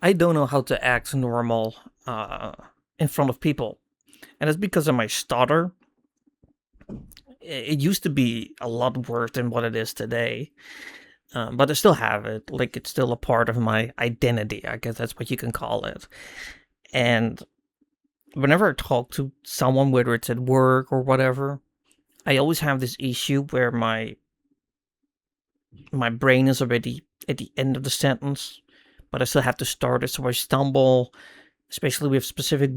I don't know how to act normal uh, in front of people, and it's because of my stutter. It used to be a lot worse than what it is today, but I still have it. Like it's still a part of my identity. I guess that's what you can call it. And whenever I talk to someone, whether it's at work or whatever, I always have this issue where my brain is already at the end of the sentence, but I still have to start it, so I stumble, especially with specific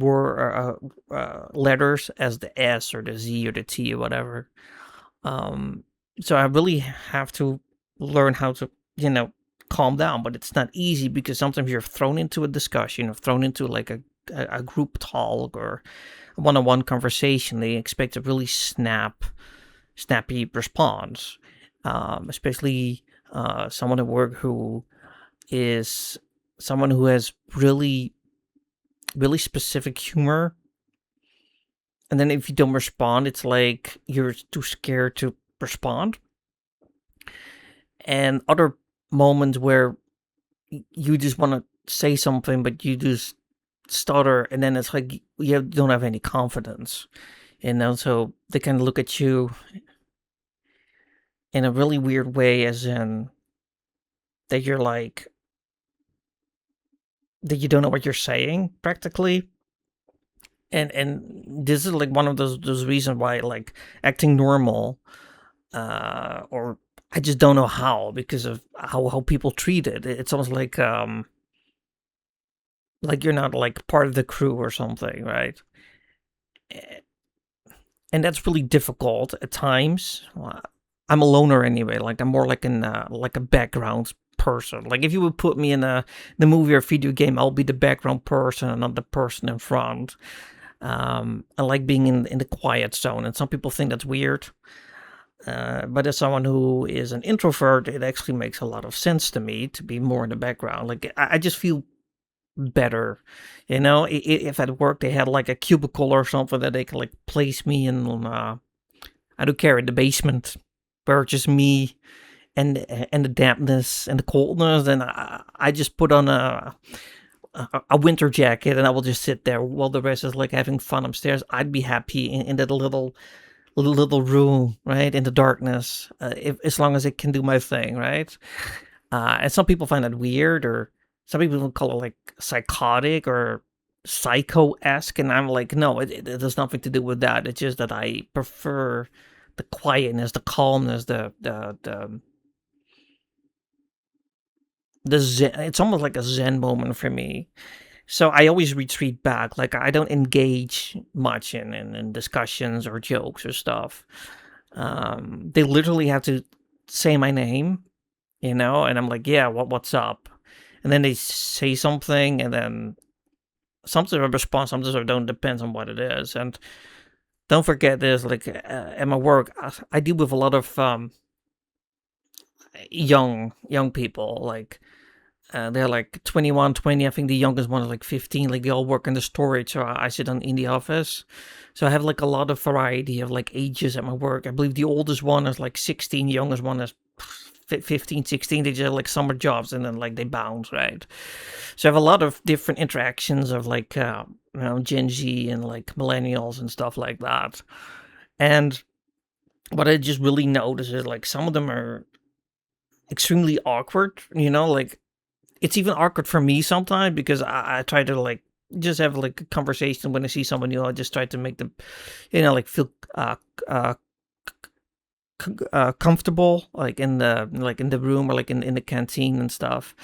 letters as the S or the Z or the T or whatever. Um, so I really have to learn how to, you know, calm down, but it's not easy because sometimes you're thrown into a discussion or thrown into like a group talk or a one-on-one conversation. They expect a really snappy response, especially someone at work who is someone who has really specific humor. And then if you don't respond, it's like you're too scared to respond. And other moments where you just want to say something, but you just stutter, and then it's like you don't have any confidence. So they kind of look at you in a really weird way, as in that you're like, that you don't know what you're saying practically. And this is like one of those reasons why like acting normal, or I just don't know how, because of how people treat it. It's almost like you're not like part of the crew or something, right? Eh, And that's really difficult at times. I'm a loner anyway. Like I'm more like a background person. Like if you would put me in the movie or video game, I'll be the background person and not the person in front. I like being in the quiet zone, and some people think that's weird. But as someone who is an introvert, it actually makes a lot of sense to me to be more in the background. Like I just feel better, if at work they had like a cubicle or something that they could like place me in. I don't care, in the basement, where it's just me and the dampness and the coldness. Then I just put on a winter jacket and I will just sit there while the rest is like having fun upstairs. I'd be happy in that little room, right, in the darkness, as long as it can do my thing, right. And some people find that weird, or some people will call it like psychotic or psycho-esque, and I'm like, no, it has nothing to do with that. It's just that I prefer the quietness, the calmness, the zen. It's almost like a zen moment for me. So I always retreat back. Like I don't engage much in discussions or jokes or stuff. They literally have to say my name, and I'm like, yeah, what's up? And then they say something, and then sometimes I respond, sometimes I don't. Depends on what it is. And don't forget this, like at my work, I deal with a lot of young people. Like they're like 21, 20. I think the youngest one is like 15. Like they all work in the storage, so I sit in the office. So I have like a lot of variety of like ages at my work. I believe the oldest one is like 16, youngest one is 15, 16. They just have like summer jobs and then like they bounce, right? So I have a lot of different interactions of like, Gen Z and like millennials and stuff like that. And what I just really notice is like some of them are extremely awkward, like it's even awkward for me sometimes because I try to like just have like a conversation when I see someone new. I just try to make them, like feel uh, comfortable, like in the room or like in the canteen and stuff.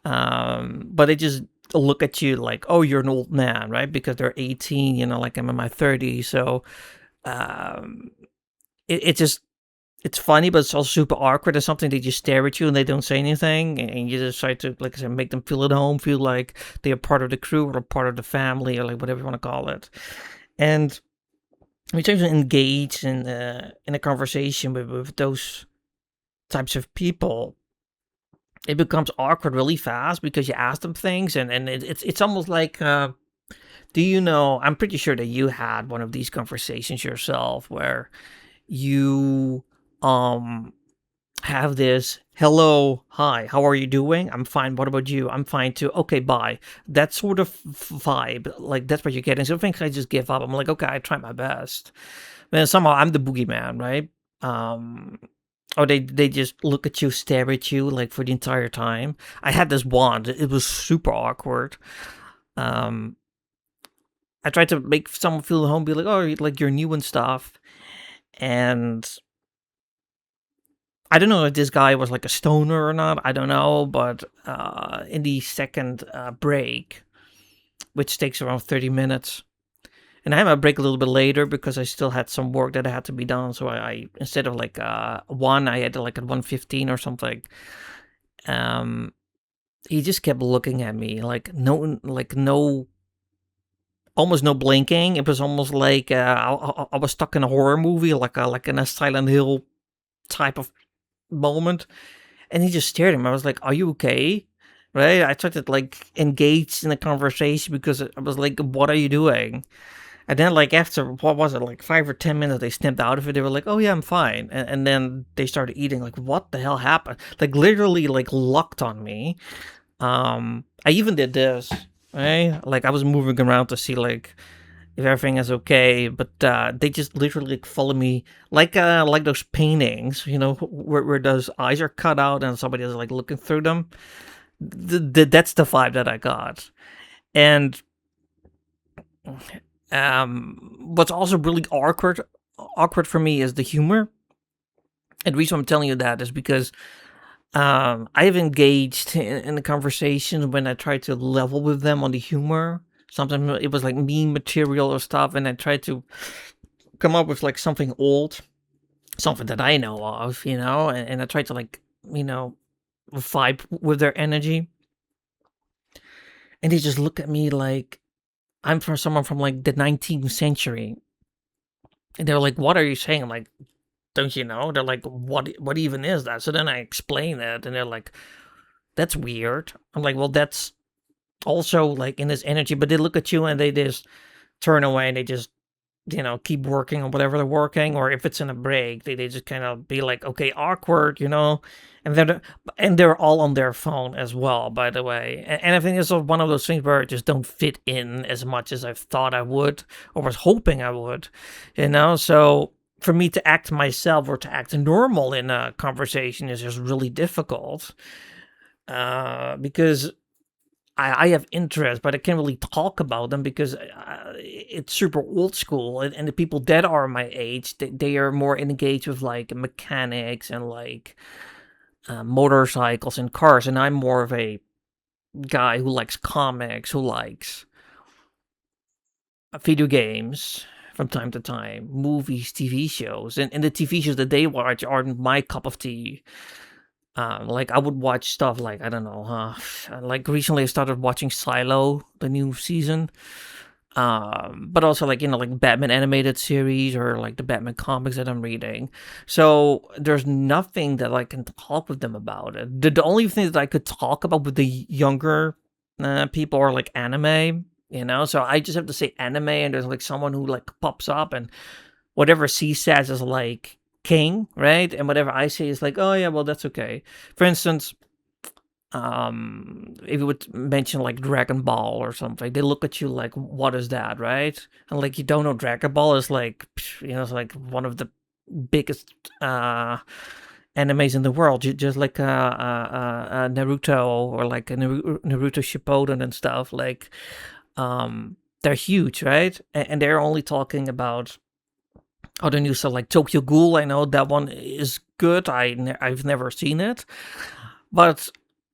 But they just look at you like, oh, you're an old man, right? Because they're 18, like I'm in my 30s. So um, it just it's funny, but it's also super awkward. It's something they just stare at you and they don't say anything, and you just try to, like I said, make them feel at home, feel like they are part of the crew or part of the family or like whatever you want to call it. And we try to engage in a conversation with those types of people. It becomes awkward really fast because you ask them things, and it's almost like, do you know? I'm pretty sure that you had one of these conversations yourself where you um have this hello, hi, how are you doing? I'm fine. What about you? I'm fine too. Okay, bye. That sort of vibe, like that's what you're getting. So I think I just give up. I'm like, okay, I try my best. Then somehow I'm the boogeyman, right? Um, or they just look at you, stare at you like for the entire time. I had this one. It was super awkward. Um, I tried to make someone feel at home, be like, oh, like you're new and stuff, and I don't know if this guy was like a stoner or not. I don't know, but in the second break, which takes around 30 minutes, and I had my break a little bit later because I still had some work that had to be done. So I instead of like one, I had like at 1:15 or something. Um, he just kept looking at me like no, almost no blinking. It was almost like I was stuck in a horror movie, like in a Silent Hill type of moment. And he just stared at me. I was like, "Are you okay?" Right? I tried to like engage in a conversation because I was like, "What are you doing?" And then like after what was it, like 5 or 10 minutes, they snapped out of it. They were like, "Oh yeah, I'm fine." And then they started eating. Like, what the hell happened? Like literally like locked on me. I even did this. Right? Like I was moving around to see like if everything is okay, but they just literally like follow me like those paintings, where those eyes are cut out and somebody is like looking through them. That's the vibe that I got. And what's also really awkward for me is the humor. And the reason I'm telling you that is because I've engaged in a conversation when I tried to level with them on the humor. Sometimes it was like meme material or stuff, and I tried to come up with like something old, something that I know of, and I tried to like, you know, vibe with their energy. And they just look at me like I'm from someone from like the 19th century. And they're like, what are you saying? I'm like, don't you know? They're like, what even is that? So then I explain it and they're like, that's weird. I'm like, well, that's also like in this energy, but they look at you and they just turn away and they just keep working on whatever they're working, or if it's in a break, they just kind of be like, okay, awkward. And they're all on their phone as well, by the way. And I think it's one of those things where I just don't fit in as much as I thought I would or was hoping I would. So for me to act myself or to act normal in a conversation is just really difficult because I have interest, but I can't really talk about them because it's super old school. And the people that are my age, they are more engaged with like mechanics and like motorcycles and cars. And I'm more of a guy who likes comics, who likes video games from time to time, movies, TV shows. And the TV shows that they watch aren't my cup of tea. Like I would watch stuff like I don't know, like recently I started watching Silo, the new season. But also like like Batman animated series or like the Batman comics that I'm reading. So there's nothing that I can talk with them about. The only thing that I could talk about with the younger people are like anime. So I just have to say anime, and there's like someone who like pops up and whatever C says is like king, right? And whatever I say is like, oh yeah, well that's okay. For instance, if you would mention like Dragon Ball or something, they look at you like, what is that, right? And like you don't know Dragon Ball is like, it's like one of the biggest animes in the world, just like Naruto or like Naruto Shippuden and stuff. Like, they're huge, right? And they're only talking about other new stuff like Tokyo Ghoul. I know that one is good. I've never seen it, but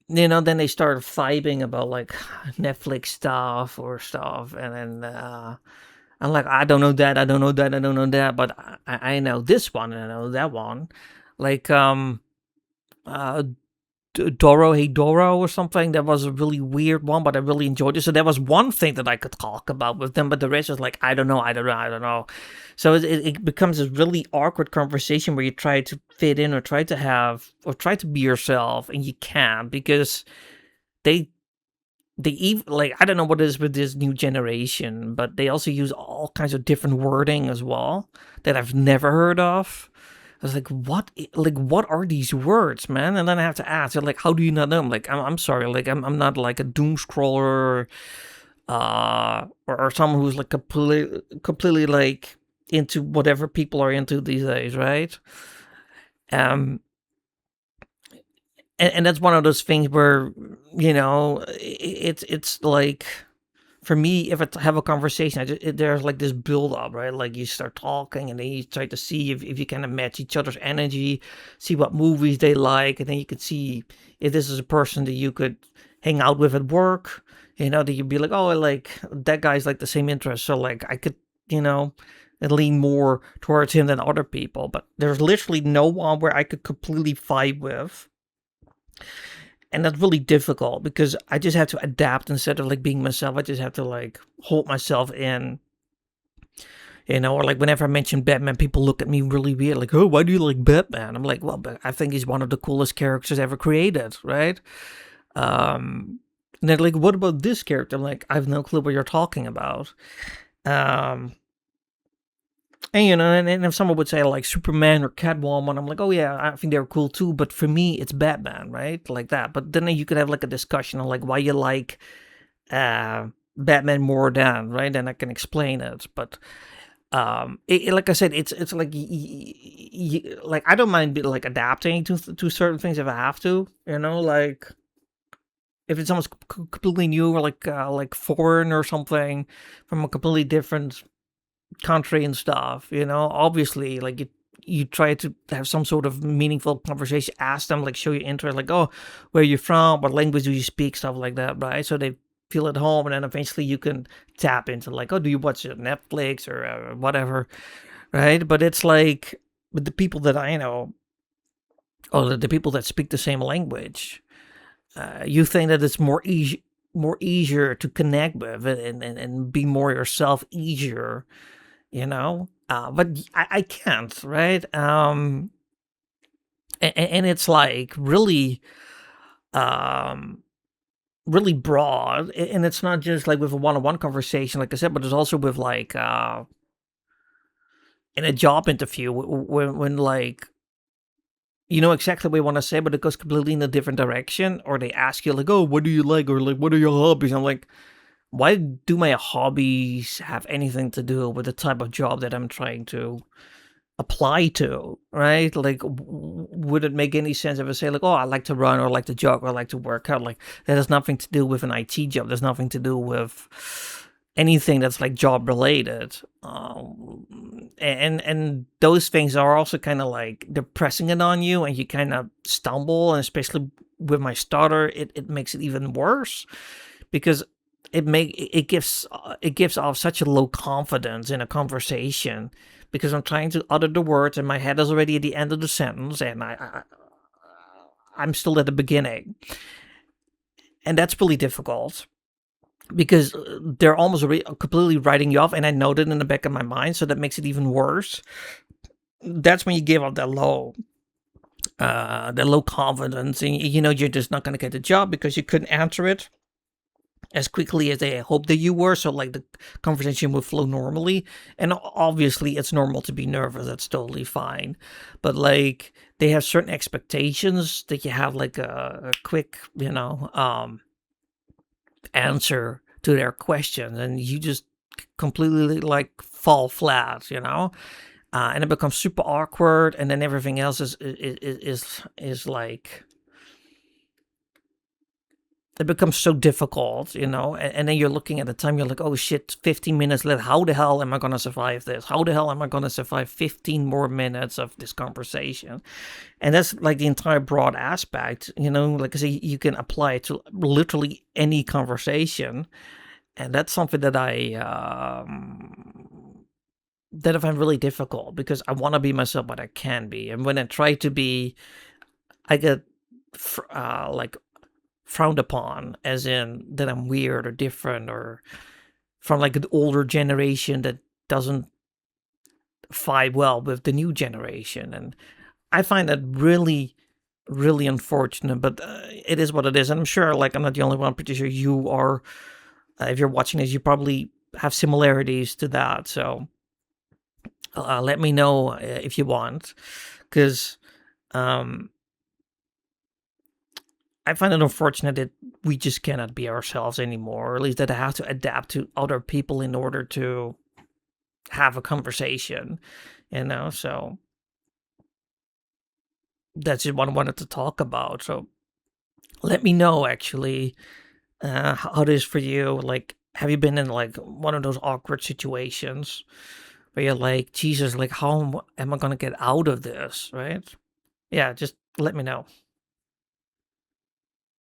then they start vibing about like Netflix stuff or stuff, and then I'm like, I don't know that, I don't know that, I don't know that, but I know this one and I know that one, like uh Doro Hey Doro or something. That was a really weird one, but I really enjoyed it. So that was one thing that I could talk about with them, but the rest is like, I don't know, I don't know, I don't know. So it becomes a really awkward conversation where you try to fit in or try to have or try to be yourself, and you can't because they they even like I don't know what it is with this new generation, but they also use all kinds of different wording as well that I've never heard of. was like, what are these words, man? And then I have to ask, like, how do you not know? I'm like, I'm sorry, like, I'm not like a doom scroller, or someone who's like completely like into whatever people are into these days, right? Um, and that's one of those things where, it's like, for me, if I have a conversation, there's like this build up, right? Like you start talking, and then you try to see if you kind of match each other's energy, see what movies they like, and then you could see if this is a person that you could hang out with at work. That you'd be like, oh, like that guy's like the same interest, so like I could, you know, lean more towards him than other people. But there's literally no one where I could completely vibe with. And that's really difficult because I just have to adapt instead of like being myself. I just have to like hold myself in, or like whenever I mention Batman, people look at me really weird, like, oh, why do you like Batman? I'm like, well, but I think he's one of the coolest characters ever created, right? And they're like, what about this character? I'm like, I have no clue what you're talking about. Um, and if someone would say like Superman or Catwoman, I'm like, oh yeah, I think they're cool too. But for me, it's Batman, right? Like that. But then you could have like a discussion on like why you like Batman more than, right? And I can explain it. But like I said, it's like like I don't mind like adapting to certain things if I have to. Like if it's almost completely new or like foreign or something from a completely different country and stuff, obviously, like you try to have some sort of meaningful conversation, ask them, like show your interest, like, oh, where are you from, what language do you speak, stuff like that, right? So they feel at home, and then eventually you can tap into like, oh, do you watch Netflix or whatever, right? But it's like with the people that I know, or the people that speak the same language, you think that it's more easier to connect with, and be more yourself easier, but I can't, right? And it's like um really broad, and it's not just like with a one-on-one conversation, like I said, but it's also with like in a job interview, when like you know exactly what you want to say, but it goes completely in a different direction, or they ask you like, oh, what do you like, or like, what are your hobbies? I'm like, why do my hobbies have anything to do with the type of job that I'm trying to apply to, right? Like, would it make any sense if I say like, oh, I like to run, or I like to jog, or I like to work out? Like, that has nothing to do with an IT job. There's nothing to do with anything that's like job related. And those things are also kind of like they're pressing it on you, and you kind of stumble. And especially with my stutter, it makes it even worse because it gives off such a low confidence in a conversation, because I'm trying to utter the words and my head is already at the end of the sentence, and I'm still at the beginning, and that's really difficult because they're almost completely writing you off, and I know that in the back of my mind, so that makes it even worse. That's when you give up that low confidence, and you're just not going to get the job because you couldn't answer it as quickly as they hoped that you were. So like the conversation would flow normally, and obviously it's normal to be nervous. That's totally fine. But like they have certain expectations that you have like a quick, answer to their questions, and you just completely like fall flat, and it becomes super awkward, and then everything else is like it becomes so difficult, and then you're looking at the time, you're like, oh shit, 15 minutes left. How the hell am I going to survive this? How the hell am I going to survive 15 more minutes of this conversation? And that's like the entire broad aspect, like I say, you can apply it to literally any conversation. And that's something that that I find really difficult because I want to be myself, but I can be. And when I try to be, I get like frowned upon, as in that I'm weird or different, or from like an older generation that doesn't vibe well with the new generation. And I find that really, really unfortunate, but it is what it is. And I'm sure, like, I'm not the only one. I'm pretty sure you are. If you're watching this, you probably have similarities to that. So let me know if you want, because um, I find it unfortunate that we just cannot be ourselves anymore, or at least that I have to adapt to other people in order to have a conversation, So that's just what I wanted to talk about. So let me know actually how it is for you. Like, have you been in like one of those awkward situations where you're like, Jesus, like, how am I going to get out of this? Right? Yeah, just let me know.